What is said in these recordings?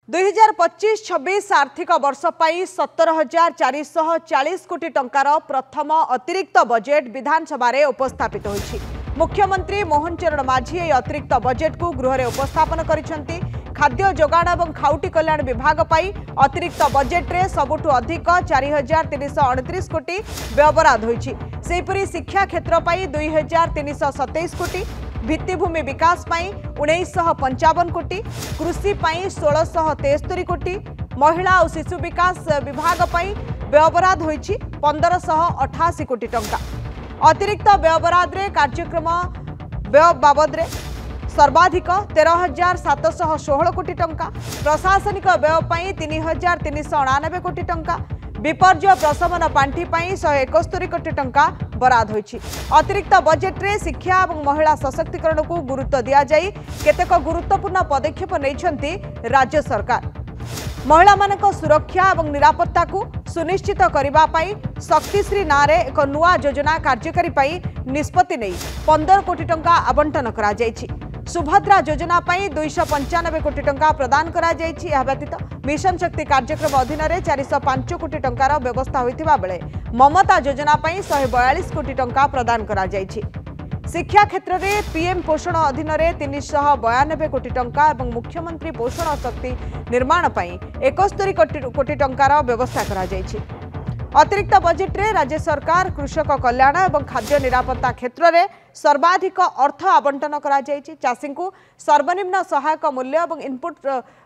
2025-26 आर्थिक वर्ष पर 17,440 कोटी टंकार प्रथम अतिरिक्त बजेट विधानसभा रे उपस्थापित होइछि। मुख्यमंत्री मोहन चरण माझी ए अतिरिक्त बजेट को गृह रे उपस्थापन करिसेंति। खाद्य जोगाण और खाउटी कल्याण विभाग पाई अतिरिक्त बजेट रे सबुठु अधिक 4,329 कोटी व्यवराध होइछि। सेहिपरि शिक्षा क्षेत्र पाई 2,327 कोटी, भित्तिभूमि विकास पाई 1955 कोटी, कृषि पाई 1673 कोटी, महिला और शिशु विकास विभाग पाई व्यवराध होइछि 1588 कोटी टंका। अतिरिक्त व्यवराध रे कार्यक्रम व्यय बाबद रे सर्वाधिक 13,716 कोटी टंका, प्रशासनिक व्यय पाई 3,399 कोटी टंका, विपर्य प्रशमन पांठी पाई 171 कोटी टंका बराद होइछि। अतिरिक्त बजेट रे शिक्षा और महिला सशक्तिकरण को गुरुत्व दिया जाई केतेक गुरुत्वपूर्ण पदक्षेप नैछंती राज्य सरकार। महिला मानक सुरक्षा और निरापत्ता को सुनिश्चित करबा पाई शक्तिश्री नारे एक नुआ योजना कार्यकारी पाई निष्पत्ति नै 15 कोटी टंका आवंटन करा जायछि। सुभद्रा योजना पाई 295 कोटी टंका प्रदान करा जायछि। यह व्यतीत मिशन शक्ति कार्यक्रम अधीन रे 405 कोटी टंकार व्यवस्था होइतिबा बेले ममता योजना पाई 142 कोटी टंका प्रदान करा जायछि। शिक्षा क्षेत्र में पीएम पोषण अधीन रे 392 कोटी टंका और मुख्यमंत्री पोषण शक्ति निर्माण पाई 71 कोटी टंकार व्यवस्था करा जायछि। अतिरिक्त बजेट रे राज्य सरकार कृषक कल्याण और खाद्य निरापत्ता क्षेत्र में सर्वाधिक अर्थ आवंटन करा जायछि। चाषी को सर्वनिम्न सहायक मूल्य और इनपुट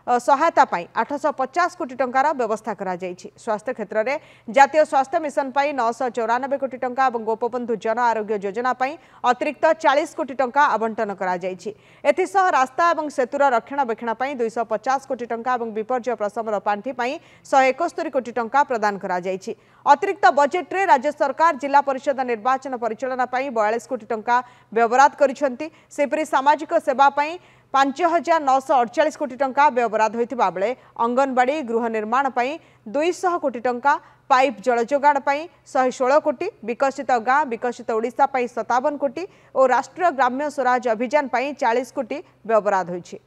सहायता पाई 850 कोटी टंकार व्यवस्था करा जायछि। स्वास्थ्य क्षेत्र में जातीय स्वास्थ्य मिशन पाई 994 कोटी टंका और गोपबंधु जन आरोग्य योजना पाई अतिरिक्त 40 कोटी टंका आवंटन करा जायछि। एथिसह रास्ता और सेतुर रक्षणाबेक्षण पाई 250 कोटी टंका और विपर्य प्रशमन पांठी पाई 171 कोटी टंका प्रदान करा जायछि। अतिरिक्त बजेट रे राज्य सरकार जिला परिषद निर्वाचन परिचालना पाई 42 कोटी टंका व्यवराध करिसेंति। सेपरि सामाजिक सेवा पाई 5,948 कोटी टंका व्यवराध होइतिबा बेले अंगनवाड़ी गृह निर्माण पाई 200 कोटी टंका, पाइप जल जोगाण पाई 116 कोटी, विकसित गाँ विकसित ओडिशा पाई 57 कोटी और राष्ट्रीय ग्राम्य स्वराज अभियान पाई 40 कोटी व्यवराध होइछि।